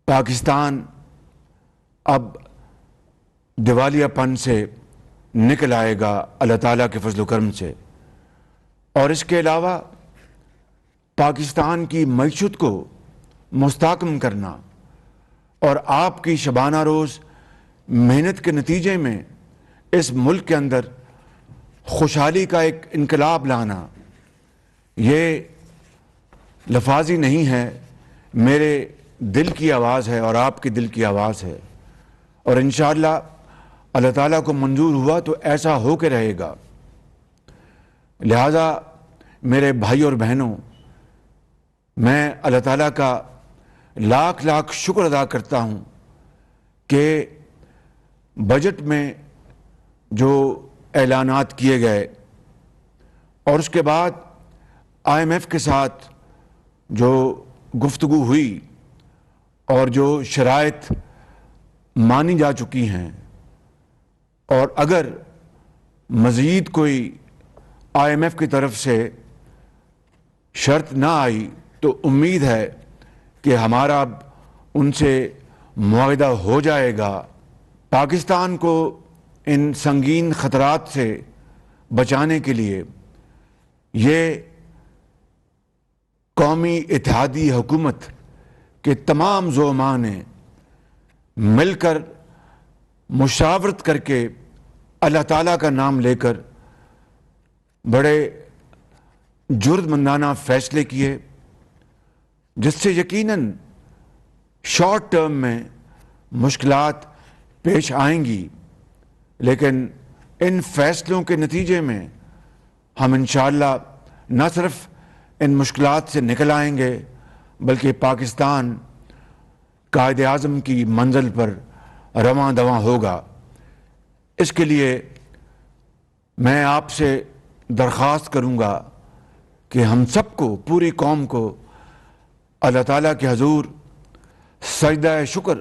پاکستان اب دیوالیہ پن سے نکل آئے گا اللہ تعالیٰ کے فضل و کرم سے، اور اس کے علاوہ پاکستان کی معیشت کو مستحکم کرنا اور آپ کی شبانہ روز محنت کے نتیجے میں اس ملک کے اندر خوشحالی کا ایک انقلاب لانا، یہ لفاظی نہیں ہے، میرے دل کی آواز ہے اور آپ کے دل کی آواز ہے، اور انشاءاللہ اللہ تعالیٰ کو منظور ہوا تو ایسا ہو کے رہے گا۔ لہذا میرے بھائی اور بہنوں، میں اللہ تعالیٰ کا لاکھ لاکھ شکر ادا کرتا ہوں کہ بجٹ میں جو اعلانات کیے گئے اور اس کے بعد IMF کے ساتھ جو گفتگو ہوئی اور جو شرائط مانی جا چکی ہیں، اور اگر مزید کوئی IMF کی طرف سے شرط نہ آئی تو امید ہے کہ ہمارا اب ان سے معاہدہ ہو جائے گا۔ پاکستان کو ان سنگین خطرات سے بچانے کے لیے یہ قومی اتحادی حکومت کے تمام زعماء نے مل کر مشاورت کر کے اللہ تعالیٰ کا نام لے کر بڑے جرأتمندانہ فیصلے کیے، جس سے یقیناً شارٹ ٹرم میں مشکلات پیش آئیں گی، لیکن ان فیصلوں کے نتیجے میں ہم انشاءاللہ نہ صرف ان مشکلات سے نکل آئیں گے بلکہ پاکستان قائد اعظم کی منزل پر رواں دواں ہوگا۔ اس کے لیے میں آپ سے درخواست کروں گا کہ ہم سب کو، پوری قوم کو اللہ تعالیٰ کے حضور سجدہ شکر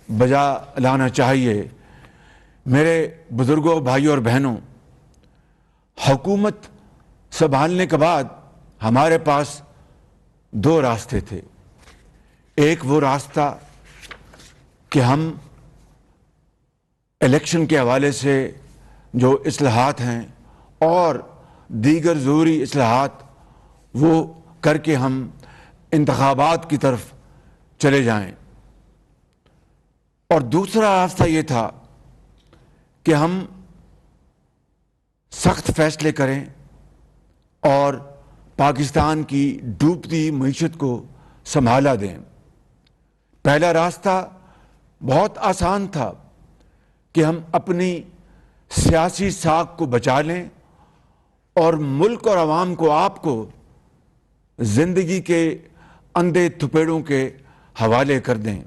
بجا لانا چاہیے۔ میرے بزرگوں، بھائیوں اور بہنوں، حکومت سنبھالنے کے بعد ہمارے پاس دو راستے تھے۔ ایک وہ راستہ کہ ہم الیکشن کے حوالے سے جو اصلاحات ہیں اور دیگر ضروری اصلاحات وہ کر کے ہم انتخابات کی طرف چلے جائیں، اور دوسرا راستہ یہ تھا کہ ہم سخت فیصلے کریں اور پاکستان کی ڈوبتی معیشت کو سنبھالا دیں۔ پہلا راستہ بہت آسان تھا کہ ہم اپنی سیاسی ساکھ کو بچا لیں اور ملک اور عوام کو، آپ کو زندگی کے اندھے تھپیڑوں کے حوالے کر دیں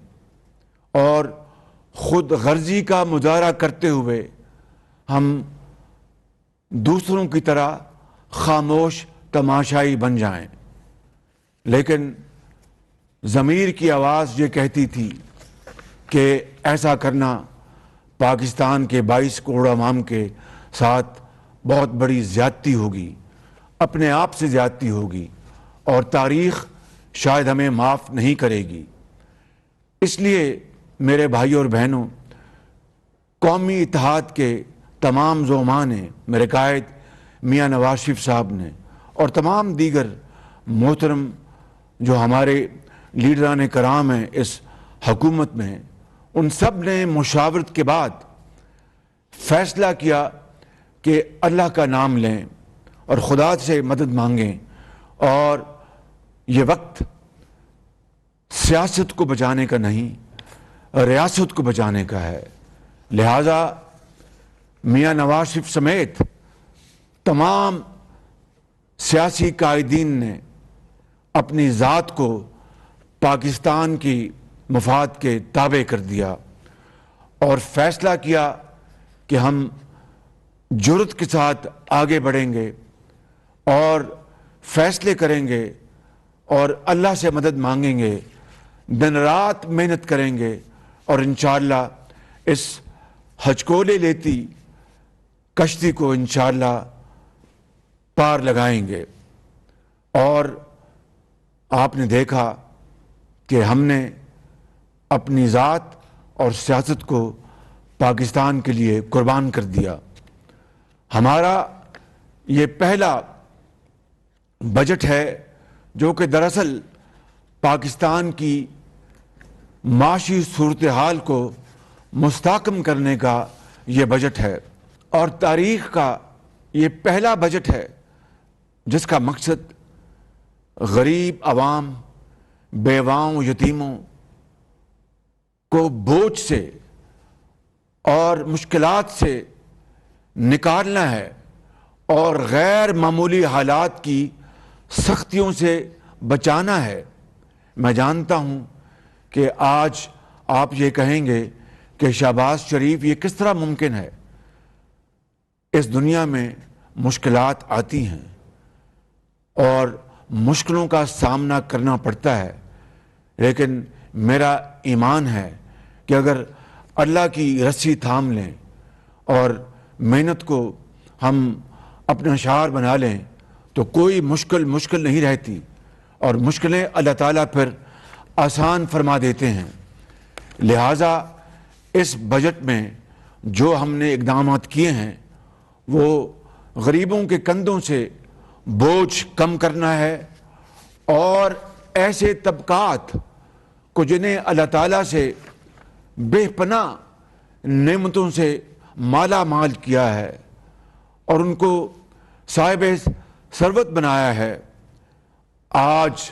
اور خود غرضی کا مظاہرہ کرتے ہوئے ہم دوسروں کی طرح خاموش تماشائی بن جائیں۔ لیکن ضمیر کی آواز یہ کہتی تھی کہ ایسا کرنا پاکستان کے 22 کروڑ عوام کے ساتھ بہت بڑی زیادتی ہوگی، اپنے آپ سے زیادتی ہوگی، اور تاریخ شاید ہمیں معاف نہیں کرے گی۔ اس لیے میرے بھائیوں اور بہنوں، قومی اتحاد کے تمام زعماء نے، میرے قائد میاں نواز شریف صاحب نے اور تمام دیگر محترم جو ہمارے لیڈران کرام ہیں اس حکومت میں، ان سب نے مشاورت کے بعد فیصلہ کیا کہ اللہ کا نام لیں اور خدا سے مدد مانگیں، اور یہ وقت سیاست کو بچانے کا نہیں، ریاست کو بچانے کا ہے۔ لہذا میاں نواز شریف سمیت تمام سیاسی قائدین نے اپنی ذات کو پاکستان کی مفاد کے تابع کر دیا اور فیصلہ کیا کہ ہم جرأت کے ساتھ آگے بڑھیں گے اور فیصلے کریں گے اور اللہ سے مدد مانگیں گے، دن رات محنت کریں گے، اور انشاءاللہ اس ہچکولے لیتی کشتی کو انشاءاللہ پار لگائیں گے۔ اور آپ نے دیکھا کہ ہم نے اپنی ذات اور سیاست کو پاکستان کے لیے قربان کر دیا۔ ہمارا یہ پہلا بجٹ ہے جو کہ دراصل پاکستان کی معاشی صورتحال کو مستحکم کرنے کا یہ بجٹ ہے، اور تاریخ کا یہ پہلا بجٹ ہے جس کا مقصد غریب عوام، بیواؤں، یتیموں کو بوجھ سے اور مشکلات سے نکالنا ہے اور غیر معمولی حالات کی سختیوں سے بچانا ہے۔ میں جانتا ہوں کہ آج آپ یہ کہیں گے کہ شہباز شریف یہ کس طرح ممکن ہے؟ اس دنیا میں مشکلات آتی ہیں اور مشکلوں کا سامنا کرنا پڑتا ہے، لیکن میرا ایمان ہے کہ اگر اللہ کی رسی تھام لیں اور محنت کو ہم اپنا شعار بنا لیں تو کوئی مشکل نہیں رہتی، اور مشکلیں اللہ تعالیٰ پھر آسان فرما دیتے ہیں۔ لہٰذا اس بجٹ میں جو ہم نے اقدامات کیے ہیں وہ غریبوں کے کندھوں سے بوجھ کم کرنا ہے، اور ایسے طبقات کو جنہیں اللہ تعالیٰ سے بے پناہ نعمتوں سے مالا مال کیا ہے اور ان کو صاحب ثروت بنایا ہے، آج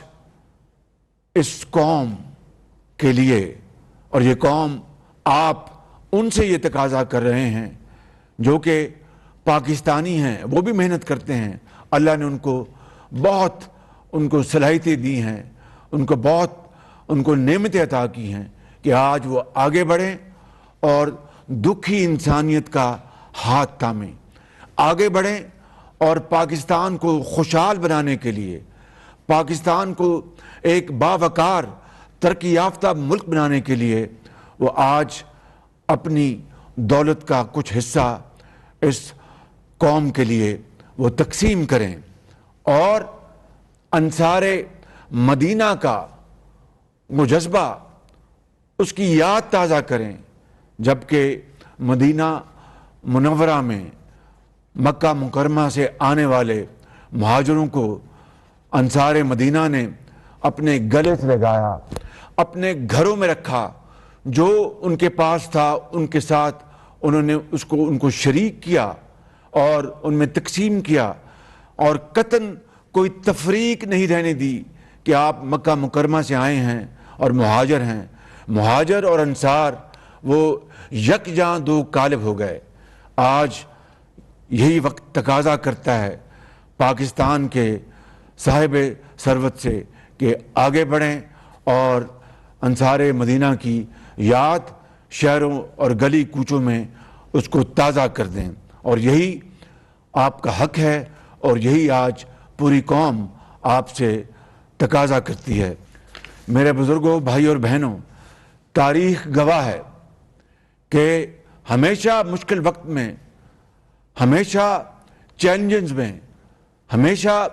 اس قوم کے لیے، اور یہ قوم آپ ان سے یہ تقاضا کر رہے ہیں جو کہ پاکستانی ہیں، وہ بھی محنت کرتے ہیں، اللہ نے ان کو صلاحیتیں دی ہیں، ان کو نعمتیں عطا کی ہیں کہ آج وہ آگے بڑھیں اور دکھی انسانیت کا ہاتھ تھامیں، آگے بڑھیں اور پاکستان کو خوشحال بنانے کے لیے، پاکستان کو ایک باوقار ترقی یافتہ ملک بنانے کے لیے وہ آج اپنی دولت کا کچھ حصہ اس قوم کے لیے وہ تقسیم کریں، اور انصار مدینہ کا وہ جذبہ، اس کی یاد تازہ کریں، جبکہ مدینہ منورہ میں مکہ مکرمہ سے آنے والے مہاجروں کو انصار مدینہ نے اپنے گلے سے لگایا، اپنے گھروں میں رکھا، جو ان کے پاس تھا ان کے ساتھ انہوں نے ان کو شریک کیا اور ان میں تقسیم کیا، اور قطعاً کوئی تفریق نہیں رہنے دی کہ آپ مکہ مکرمہ سے آئے ہیں اور مہاجر ہیں۔ مہاجر اور انصار وہ یکجاں دو قالب ہو گئے۔ آج یہی وقت تقاضا کرتا ہے پاکستان کے صاحب ثروت سے کہ آگے بڑھیں اور انصار مدینہ کی یاد شہروں اور گلی کوچوں میں اس کو تازہ کر دیں، اور یہی آپ کا حق ہے، اور یہی آج پوری قوم آپ سے تقاضا کرتی ہے۔ میرے بزرگوں، بھائی اور بہنوں، تاریخ گواہ ہے کہ ہمیشہ مشکل وقت میں، ہمیشہ چیلنجز میں، ہمیشہ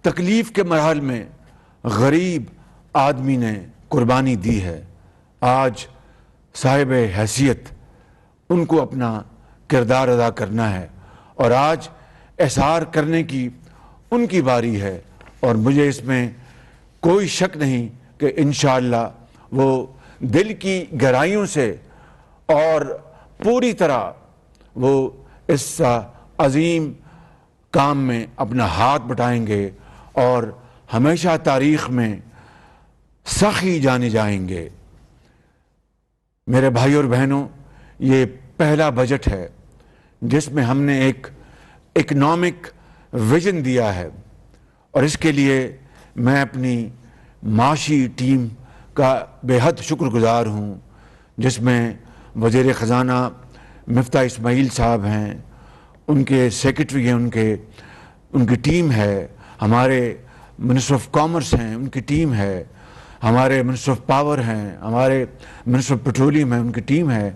تکلیف کے مراحل میں غریب آدمی نے قربانی دی ہے۔ آج صاحب حیثیت ان کو اپنا کردار ادا کرنا ہے، اور آج احسار کرنے کی ان کی باری ہے، اور مجھے اس میں کوئی شک نہیں کہ انشاءاللہ وہ دل کی گہرائیوں سے اور پوری طرح وہ اس عظیم کام میں اپنا ہاتھ بٹائیں گے اور ہمیشہ تاریخ میں سخی جانے جائیں گے۔ میرے بھائی اور بہنوں، یہ پہلا بجٹ ہے جس میں ہم نے ایک اکنامک ویژن دیا ہے، اور اس کے لیے میں اپنی معاشی ٹیم کا بے حد شکر گزار ہوں، جس میں وزیر خزانہ مفتاح اسماعیل صاحب ہیں، ان کے سیکرٹری ہیں، ان کی ٹیم ہے، ہمارے منسٹر آف کامرس ہیں، ان کی ٹیم ہے، ہمارے منسٹر آف پاور ہیں، ہمارے منسٹر آف پیٹرولیم ہیں، ان کی ٹیم ہے،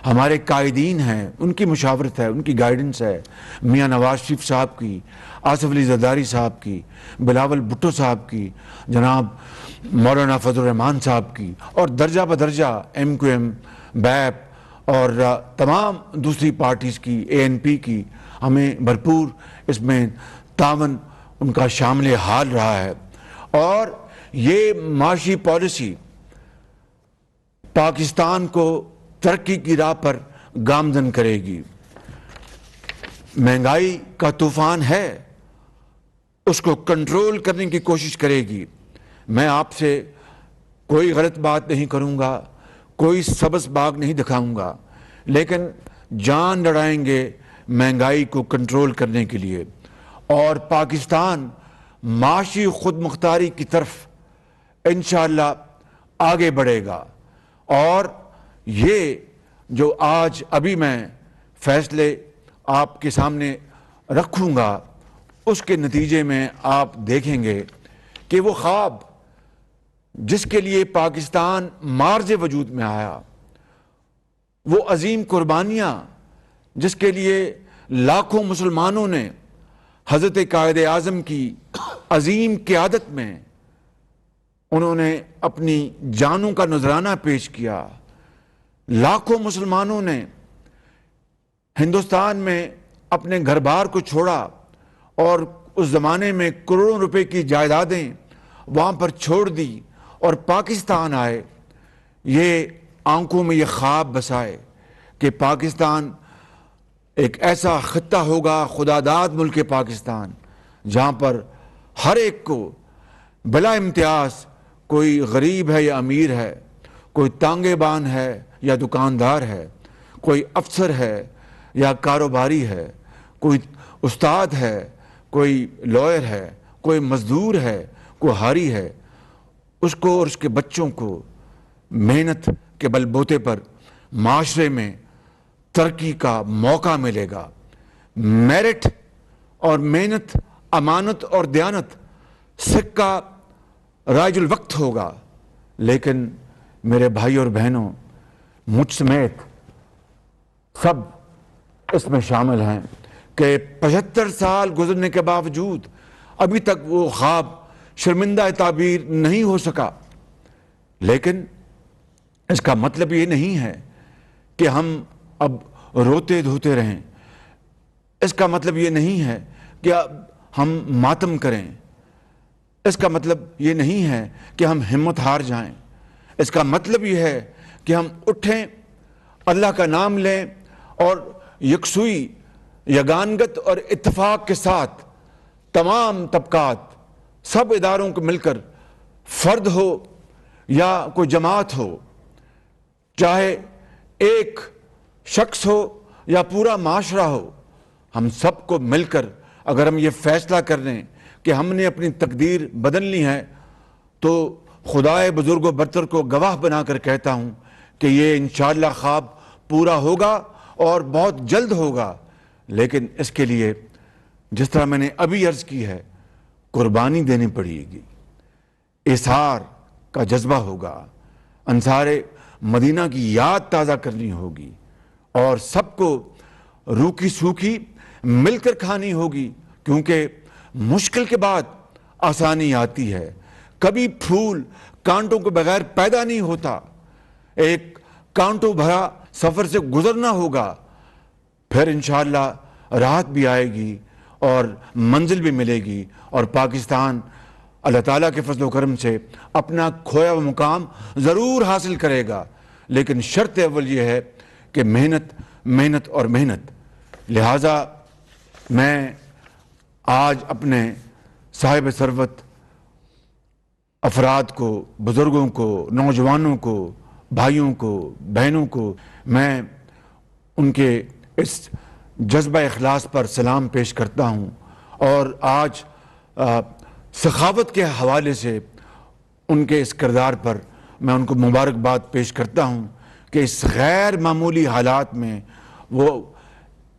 ہمارے قائدین ہیں، ان کی مشاورت ہے، ان کی گائیڈنس ہے، میاں نواز شریف صاحب کی، آصف علی زرداری صاحب کی، بلاول بھٹو صاحب کی، جناب مولانا فضل الرحمان صاحب کی، اور درجہ بدرجہ ایم کیو ایم، بیپ اور تمام دوسری پارٹیز کی، اے این پی کی، ہمیں بھرپور اس میں تعاون ان کا شامل حال رہا ہے۔ اور یہ معاشی پالیسی پاکستان کو ترقی کی راہ پر گامزن کرے گی۔ مہنگائی کا طوفان ہے، اس کو کنٹرول کرنے کی کوشش کرے گی۔ میں آپ سے کوئی غلط بات نہیں کروں گا، کوئی سبز باغ نہیں دکھاؤں گا، لیکن جان لڑائیں گے مہنگائی کو کنٹرول کرنے کے لیے، اور پاکستان معاشی خود مختاری کی طرف انشاءاللہ آگے بڑھے گا۔ اور یہ جو آج ابھی میں فیصلے آپ کے سامنے رکھوں گا، اس کے نتیجے میں آپ دیکھیں گے کہ وہ خواب جس کے لیے پاکستان مارز وجود میں آیا، وہ عظیم قربانیاں جس کے لیے لاکھوں مسلمانوں نے حضرت قائد اعظم کی عظیم قیادت میں انہوں نے اپنی جانوں کا نذرانہ پیش کیا، لاکھوں مسلمانوں نے ہندوستان میں اپنے گھر بار کو چھوڑا اور اس زمانے میں کروڑوں روپے کی جائیدادیں وہاں پر چھوڑ دی اور پاکستان آئے۔ یہ آنکھوں میں یہ خواب بسائے کہ پاکستان ایک ایسا خطہ ہوگا، خدا داد ملک پاکستان، جہاں پر ہر ایک کو بلا امتیاز، کوئی غریب ہے یا امیر ہے، کوئی تانگے بان ہے یا دکاندار ہے، کوئی افسر ہے یا کاروباری ہے، کوئی استاد ہے، کوئی لائر ہے، کوئی مزدور ہے، کوئی حاری ہے، اس کو اور اس کے بچوں کو محنت کے بل بوتے پر معاشرے میں ترقی کا موقع ملے گا۔ میرٹ اور محنت، امانت اور دیانت سکہ رائج الوقت ہوگا، لیکن میرے بھائی اور بہنوں، مجھ سمیت سب اس میں شامل ہیں کہ 75 سال گزرنے کے باوجود ابھی تک وہ خواب شرمندہ تعبیر نہیں ہو سکا۔ لیکن اس کا مطلب یہ نہیں ہے کہ ہم اب روتے دھوتے رہیں، اس کا مطلب یہ نہیں ہے کہ اب ہم ماتم کریں، اس کا مطلب یہ نہیں ہے کہ ہم ہمت ہار جائیں، اس کا مطلب یہ ہے کہ ہم اٹھیں، اللہ کا نام لیں اور یکسوئی، یگانگت اور اتفاق کے ساتھ تمام طبقات، سب اداروں کو مل کر، فرد ہو یا کوئی جماعت ہو، چاہے ایک شخص ہو یا پورا معاشرہ ہو، ہم سب کو مل کر اگر ہم یہ فیصلہ کر لیں کہ ہم نے اپنی تقدیر بدلنی ہے، تو خدائے بزرگ و برتر کو گواہ بنا کر کہتا ہوں کہ یہ انشاءاللہ خواب پورا ہوگا اور بہت جلد ہوگا۔ لیکن اس کے لیے جس طرح میں نے ابھی عرض کی ہے، قربانی دینی پڑے گی، اظہار کا جذبہ ہوگا، انصار مدینہ کی یاد تازہ کرنی ہوگی، اور سب کو روکھی سوکھی مل کر کھانی ہوگی، کیونکہ مشکل کے بعد آسانی آتی ہے۔ کبھی پھول کانٹوں کے بغیر پیدا نہیں ہوتا، ایک کانٹوں بھرا سفر سے گزرنا ہوگا، پھر انشاءاللہ راحت بھی آئے گی اور منزل بھی ملے گی، اور پاکستان اللہ تعالیٰ کے فضل و کرم سے اپنا کھویا ہوا مقام ضرور حاصل کرے گا۔ لیکن شرط اول یہ ہے کہ محنت، محنت اور محنت۔ لہٰذا میں آج اپنے صاحب ثروت افراد کو، بزرگوں کو، نوجوانوں کو، بھائیوں کو، بہنوں کو، میں ان کے اس جذبہ اخلاص پر سلام پیش کرتا ہوں، اور آج سخاوت کے حوالے سے ان کے اس کردار پر میں ان کو مبارکباد پیش کرتا ہوں کہ اس غیر معمولی حالات میں وہ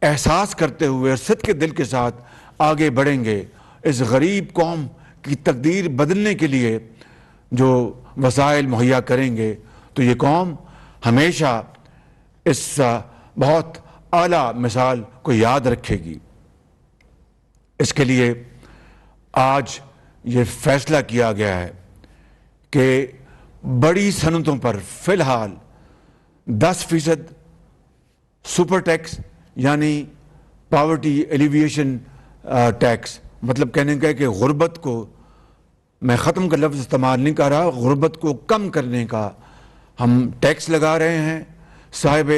احساس کرتے ہوئے اور صدق کے دل کے ساتھ آگے بڑھیں گے، اس غریب قوم کی تقدیر بدلنے کے لیے جو وسائل مہیا کریں گے تو یہ قوم ہمیشہ اس بہت اعلیٰ مثال کو یاد رکھے گی۔ اس کے لیے آج یہ فیصلہ کیا گیا ہے کہ بڑی صنعتوں پر فی الحال 10% سپر ٹیکس یعنی پاورٹی ایلیویشن ٹیکس، مطلب کہنے کا ہے کہ غربت کو، میں ختم کا لفظ استعمال نہیں کر رہا، غربت کو کم کرنے کا ہم ٹیکس لگا رہے ہیں صاحب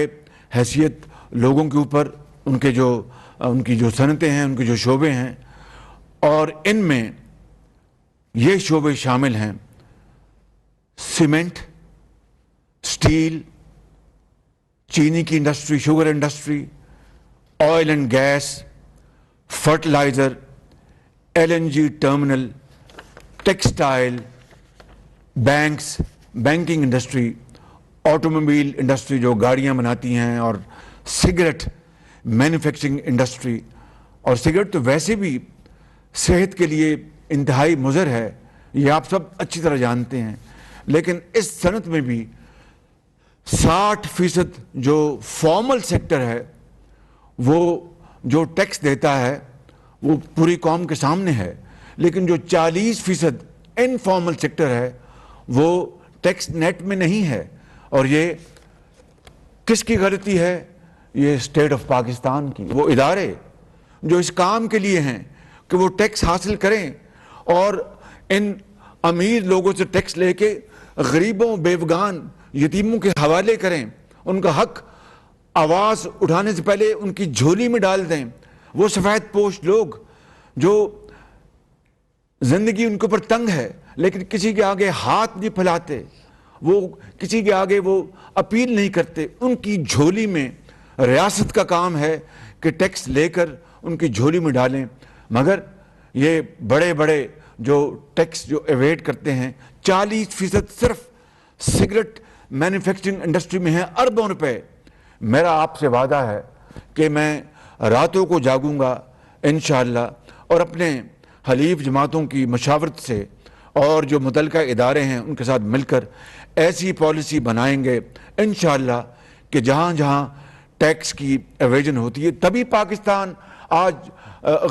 حیثیت لوگوں کے اوپر، ان کی جو صنعتیں ہیں، ان کے جو شعبے ہیں، اور ان میں یہ شعبے شامل ہیں سیمنٹ، سٹیل، چینی کی industry, sugar industry, oil and gas, fertiliser, LNG terminal, textile, banks, banking industry, automobile industry جو گاڑیاں بناتی ہیں، اور سگریٹ مینوفیکچرنگ انڈسٹری۔ اور سگریٹ تو ویسے بھی صحت کے لیے انتہائی مضر ہے، یہ آپ سب اچھی طرح جانتے ہیں، لیکن اس صنعت میں بھی 60% جو فارمل سیکٹر ہے وہ جو ٹیکس دیتا ہے وہ پوری قوم کے سامنے ہے، لیکن جو 40% انفارمل سیکٹر ہے وہ ٹیکس نیٹ میں نہیں ہے۔ اور یہ کس کی غلطی ہے؟ یہ اسٹیٹ آف پاکستان کی، وہ ادارے جو اس کام کے لیے ہیں کہ وہ ٹیکس حاصل کریں اور ان امیر لوگوں سے ٹیکس لے کے غریبوں، بیوگان، یتیموں کے حوالے کریں، ان کا حق آواز اٹھانے سے پہلے ان کی جھولی میں ڈال دیں۔ وہ سفید پوش لوگ جو زندگی ان کے اوپر تنگ ہے لیکن کسی کے آگے ہاتھ نہیں پھیلاتے، وہ کسی کے آگے وہ اپیل نہیں کرتے، ان کی جھولی میں ریاست کا کام ہے کہ ٹیکس لے کر ان کی جھولی میں ڈالیں۔ مگر یہ بڑے بڑے جو ٹیکس جو ایویڈ کرتے ہیں، 40% صرف سگریٹ مینوفیکچرنگ انڈسٹری میں ہیں، اربوں روپے۔ میرا آپ سے وعدہ ہے کہ میں راتوں کو جاگوں گا انشاءاللہ، اور اپنے حلیف جماعتوں کی مشاورت سے اور جو متعلقہ ادارے ہیں ان کے ساتھ مل کر ایسی پالیسی بنائیں گے انشاءاللہ کہ جہاں جہاں ٹیکس کی ایویژن ہوتی ہے، تبھی پاکستان آج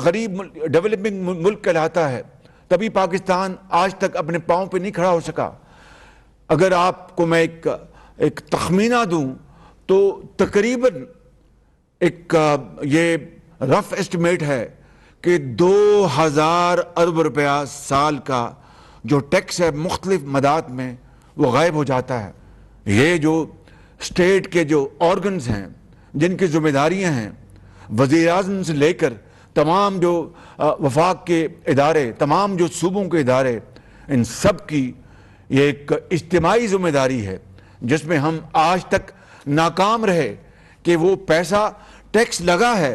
غریب ڈیولپنگ ملک کہلاتا ہے، تبھی پاکستان آج تک اپنے پاؤں پہ نہیں کھڑا ہو سکا۔ اگر آپ کو میں ایک تخمینہ دوں تو تقریباً ایک یہ رف اسٹیمیٹ ہے کہ 2000 ارب روپیہ سال کا جو ٹیکس ہے مختلف مدات میں وہ غائب ہو جاتا ہے۔ یہ جو اسٹیٹ کے جو آرگنز ہیں، جن کی ذمہ داریاں ہیں، وزیر اعظم سے لے کر تمام جو وفاق کے ادارے، تمام جو صوبوں کے ادارے، ان سب کی یہ ایک اجتماعی ذمہ داری ہے جس میں ہم آج تک ناکام رہے کہ وہ پیسہ ٹیکس لگا ہے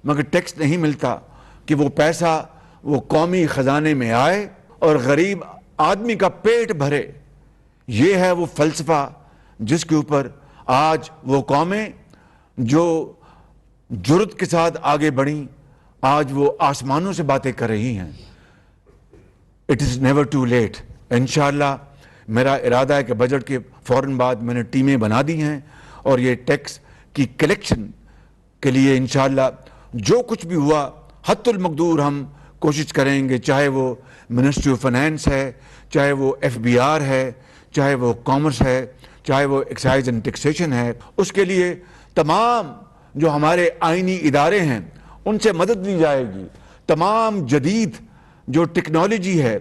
مگر ٹیکس نہیں ملتا، کہ وہ پیسہ وہ قومی خزانے میں آئے اور غریب آدمی کا پیٹ بھرے۔ یہ ہے وہ فلسفہ جس کے اوپر آج وہ قومیں جو جرأت کے ساتھ آگے بڑھیں، آج وہ آسمانوں سے باتیں کر رہی ہیں۔ It is never too late. انشاءاللہ میرا ارادہ ہے کہ بجٹ کے فوراً بعد میں نے ٹیمیں بنا دی ہیں اور یہ ٹیکس کی کلیکشن کے لیے انشاءاللہ جو کچھ بھی ہوا حتی المقدور ہم کوشش کریں گے، چاہے وہ منسٹری آف فائنینس ہے، چاہے وہ FBR ہے، چاہے وہ کامرس ہے، چاہے وہ ایکسائز اینڈ ٹیکسیشن ہے، اس کے لیے تمام جو ہمارے آئینی ادارے ہیں ان سے مدد لی جائے گی۔ تمام جدید جو ٹیکنالوجی ہے،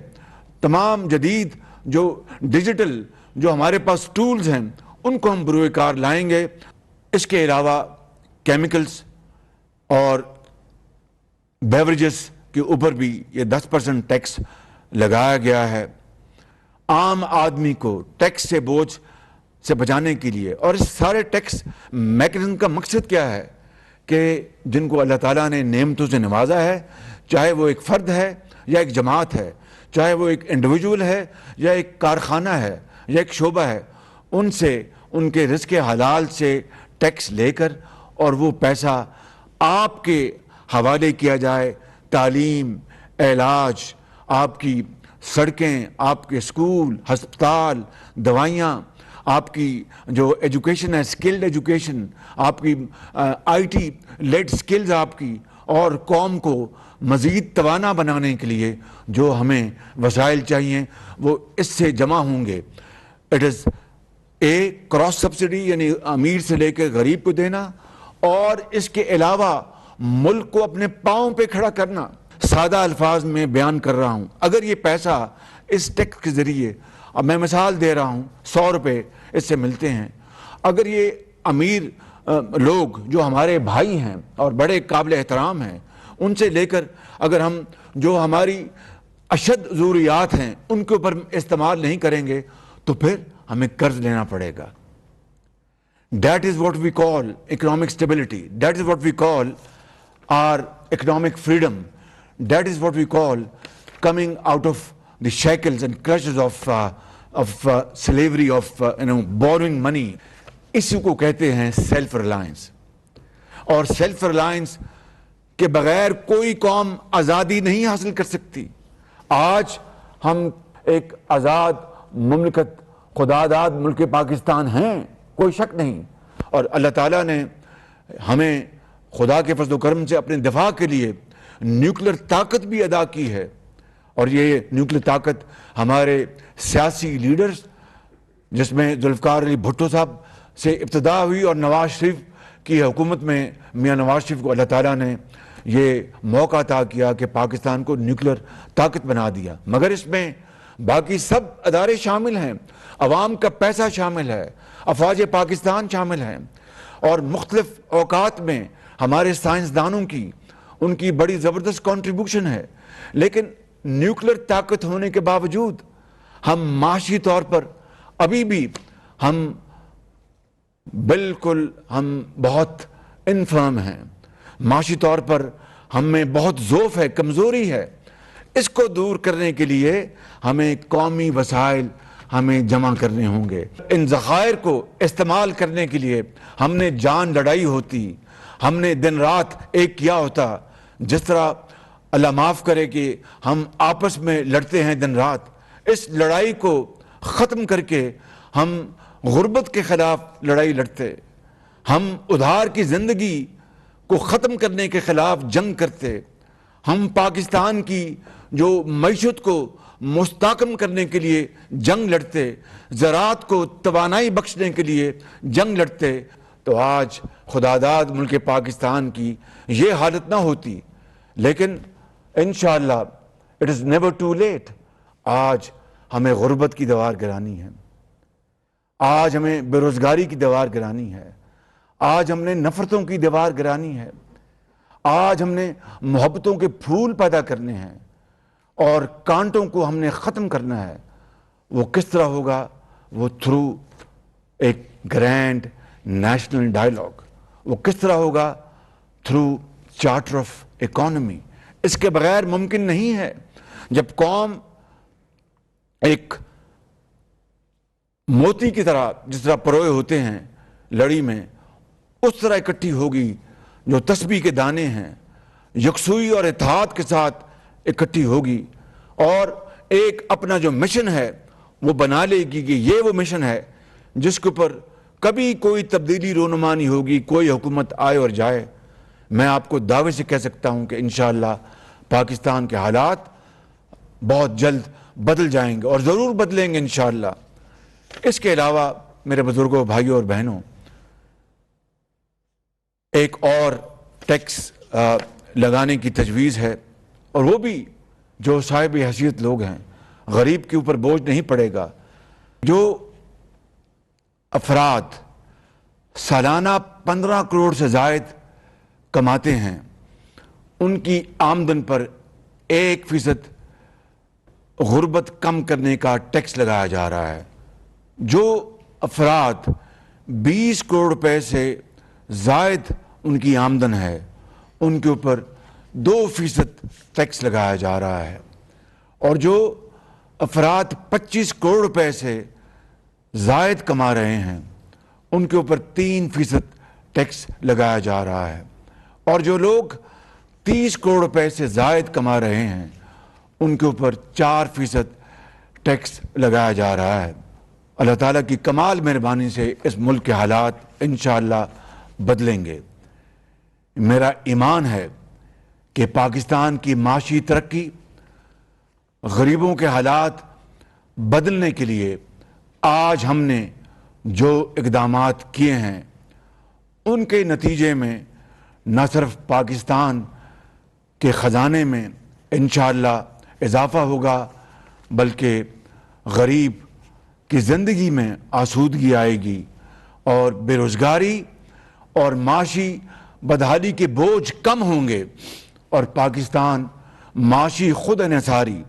تمام جدید جو ڈیجیٹل جو ہمارے پاس ٹولز ہیں ان کو ہم بروئے کار لائیں گے۔ اس کے علاوہ کیمیکلز اور بیوریجز کے اوپر بھی یہ 10% ٹیکس لگایا گیا ہے عام آدمی کو ٹیکس سے بوجھ سے بچانے کے لیے۔ اور اس سارے ٹیکس میکنزم کا مقصد کیا ہے کہ جن کو اللہ تعالیٰ نے نعمتوں سے نوازا ہے، چاہے وہ ایک فرد ہے یا ایک جماعت ہے، چاہے وہ ایک انڈیویجول ہے یا ایک کارخانہ ہے یا ایک شعبہ ہے، ان سے ان کے رزق حلال سے ٹیکس لے کر اور وہ پیسہ آپ کے حوالے کیا جائے، تعلیم، علاج، آپ کی سڑکیں، آپ کے اسکول، ہسپتال، دوائیاں، آپ کی جو ایجوکیشن ہے، سکلڈ ایجوکیشن، آپ کی آئی ٹی لیڈ سکلز آپ کی، اور قوم کو مزید توانا بنانے کے لیے جو ہمیں وسائل چاہیے وہ اس سے جمع ہوں گے۔ اٹ از کراس سبسڈی، یعنی امیر سے لے کے غریب کو دینا، اور اس کے علاوہ ملک کو اپنے پاؤں پہ کھڑا کرنا۔ سادہ الفاظ میں بیان کر رہا ہوں، اگر یہ پیسہ اس ٹیکس کے ذریعے، اب میں مثال دے رہا ہوں، 100 روپے اس سے ملتے ہیں، اگر یہ امیر لوگ جو ہمارے بھائی ہیں اور بڑے قابل احترام ہیں، ان سے لے کر اگر ہم جو ہماری اشد ضروریات ہیں ان کے اوپر استعمال نہیں کریں گے تو پھر ہمیں قرض لینا پڑے گا۔ That is what we call economic stability. That is what we call our economic freedom. That is what we call coming out of the shackles and clutches of slavery, of borrowing money. اسی کو کہتے ہیں self Reliance, اور self Reliance کے بغیر کوئی قوم آزادی نہیں حاصل کر سکتی۔ آج ہم ایک آزاد مملکت، خداداد ملک پاکستان ہیں، کوئی شک نہیں، اور اللہ تعالیٰ نے ہمیں خدا کے فضل و کرم سے اپنے دفاع کے لیے نیوکلیر طاقت بھی ادا کی ہے، اور یہ نیوکلیر طاقت ہمارے سیاسی لیڈرز، جس میں ذوالفقار علی بھٹو صاحب سے ابتدا ہوئی، اور نواز شریف کی حکومت میں میاں نواز شریف کو اللہ تعالیٰ نے یہ موقع عطا کیا کہ پاکستان کو نیوکلیر طاقت بنا دیا، مگر اس میں باقی سب ادارے شامل ہیں، عوام کا پیسہ شامل ہے، افواج پاکستان شامل ہیں، اور مختلف اوقات میں ہمارے سائنسدانوں کی ان کی بڑی زبردست کنٹریبیوشن ہے، لیکن نیوکلیر طاقت ہونے کے باوجود ہم معاشی طور پر ابھی بھی ہم بہت انفرم ہیں، معاشی طور پر ہم میں بہت ضعف ہے، کمزوری ہے۔ اس کو دور کرنے کے لیے ہمیں قومی وسائل ہمیں جمع کرنے ہوں گے۔ ان ذخائر کو استعمال کرنے کے لیے ہم نے جان لڑائی ہوتی، ہم نے دن رات ایک کیا ہوتا، جس طرح اللہ معاف کرے کہ ہم آپس میں لڑتے ہیں دن رات، اس لڑائی کو ختم کر کے ہم غربت کے خلاف لڑائی لڑتے، ہم ادھار کی زندگی کو ختم کرنے کے خلاف جنگ کرتے، ہم پاکستان کی جو معیشت کو مستحکم کرنے کے لیے جنگ لڑتے، زراعت کو توانائی بخشنے کے لیے جنگ لڑتے، تو آج خداداد ملک پاکستان کی یہ حالت نہ ہوتی۔ لیکن انشاءاللہ it is never too late۔ آج ہمیں غربت کی دیوار گرانی ہے، آج ہمیں بے روزگاری کی دیوار گرانی ہے، آج ہم نے نفرتوں کی دیوار گرانی ہے، آج ہم نے محبتوں کے پھول پیدا کرنے ہیں، اور کانٹوں کو ہم نے ختم کرنا ہے۔ وہ کس طرح ہوگا؟ وہ تھرو ایک گرینڈ نیشنل ڈائیلاگ۔ وہ کس طرح ہوگا؟ Through charter of economy. اس کے بغیر ممکن نہیں ہے۔ جب قوم ایک موتی کی طرح، جس طرح پروئے ہوتے ہیں لڑی میں، اس طرح اکٹھی ہوگی، جو تسبیح کے دانے ہیں، یکسوئی اور اتحاد کے ساتھ اکٹھی ہوگی، اور ایک اپنا جو مشن ہے وہ بنا لے گی کہ یہ وہ مشن ہے جس کے اوپر کبھی کوئی تبدیلی رونما نہیں ہوگی، کوئی حکومت آئے اور جائے۔ میں آپ کو دعوے سے کہہ سکتا ہوں کہ انشاءاللہ پاکستان کے حالات بہت جلد بدل جائیں گے، اور ضرور بدلیں گے انشاءاللہ۔ اس کے علاوہ میرے بزرگوں، بھائیوں اور بہنوں، ایک اور ٹیکس لگانے کی تجویز ہے، اور وہ بھی جو صاحب حیثیت لوگ ہیں، غریب کے اوپر بوجھ نہیں پڑے گا۔ جو افراد سالانہ 15 کروڑ سے زائد کماتے ہیں، ان کی آمدن پر 1% غربت کم کرنے کا ٹیکس لگایا جا رہا ہے۔ جو افراد 20 کروڑ روپے سے زائد ان کی آمدن ہے، ان کے اوپر 2% ٹیکس لگایا جا رہا ہے، اور جو افراد 25 کروڑ روپے سے زائد کما رہے ہیں، ان کے اوپر 3% ٹیکس لگایا جا رہا ہے، اور جو لوگ 30 کروڑ روپے سے زائد کما رہے ہیں، ان کے اوپر 4% ٹیکس لگایا جا رہا ہے۔ اللہ تعالیٰ کی کمال مہربانی سے اس ملک کے حالات انشاءاللہ بدلیں گے۔ میرا ایمان ہے کہ پاکستان کی معاشی ترقی، غریبوں کے حالات بدلنے کے لیے آج ہم نے جو اقدامات کیے ہیں ان کے نتیجے میں نہ صرف پاکستان کے خزانے میں انشاءاللہ اضافہ ہوگا بلکہ غریب کی زندگی میں آسودگی آئے گی اور بے روزگاری اور معاشی بدحالی کے بوجھ کم ہوں گے اور پاکستان معاشی خود انحصاری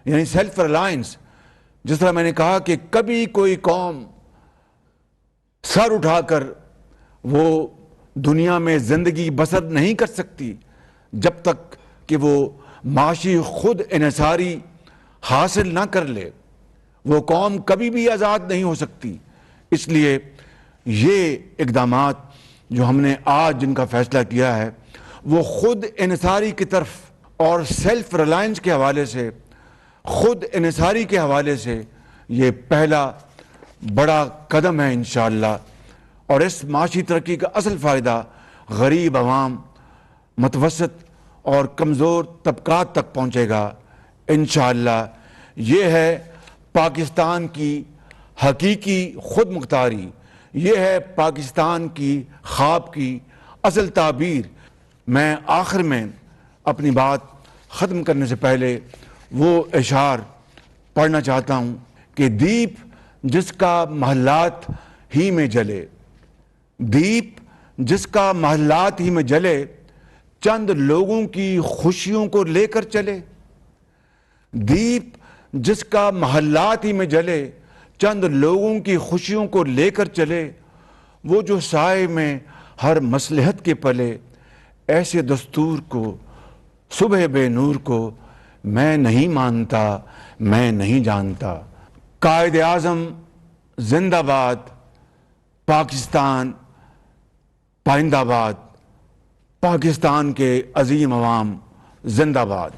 یعنی سیلف ریلائنس، جس طرح میں نے کہا کہ کبھی کوئی قوم سر اٹھا کر وہ دنیا میں زندگی بسر نہیں کر سکتی جب تک کہ وہ معاشی خود انحصاری حاصل نہ کر لے، وہ قوم کبھی بھی آزاد نہیں ہو سکتی۔ اس لیے یہ اقدامات جو ہم نے آج جن کا فیصلہ کیا ہے وہ خود انحصاری کی طرف اور سیلف ریلائنس کے حوالے سے، خود انحصاری کے حوالے سے یہ پہلا بڑا قدم ہے انشاءاللہ، اور اس معاشی ترقی کا اصل فائدہ غریب عوام، متوسط اور کمزور طبقات تک پہنچے گا انشاءاللہ۔ یہ ہے پاکستان کی حقیقی خود مختاری، یہ ہے پاکستان کی خواب کی اصل تعبیر۔ میں آخر میں اپنی بات ختم کرنے سے پہلے وہ اشعار پڑھنا چاہتا ہوں کہ دیپ جس کا محلات ہی میں جلے، دیپ جس کا محلات ہی میں جلے، چند لوگوں کی خوشیوں کو لے کر چلے، دیپ جس کا محلات ہی میں جلے، چند لوگوں کی خوشیوں کو لے کر چلے، وہ جو سائے میں ہر مصلحت کے پلے، ایسے دستور کو، صبح بے نور کو میں نہیں مانتا، میں نہیں جانتا۔ قائد اعظم زندہ باد، پاکستان پائندہ باد، پاکستان کے عظیم عوام زندہ باد۔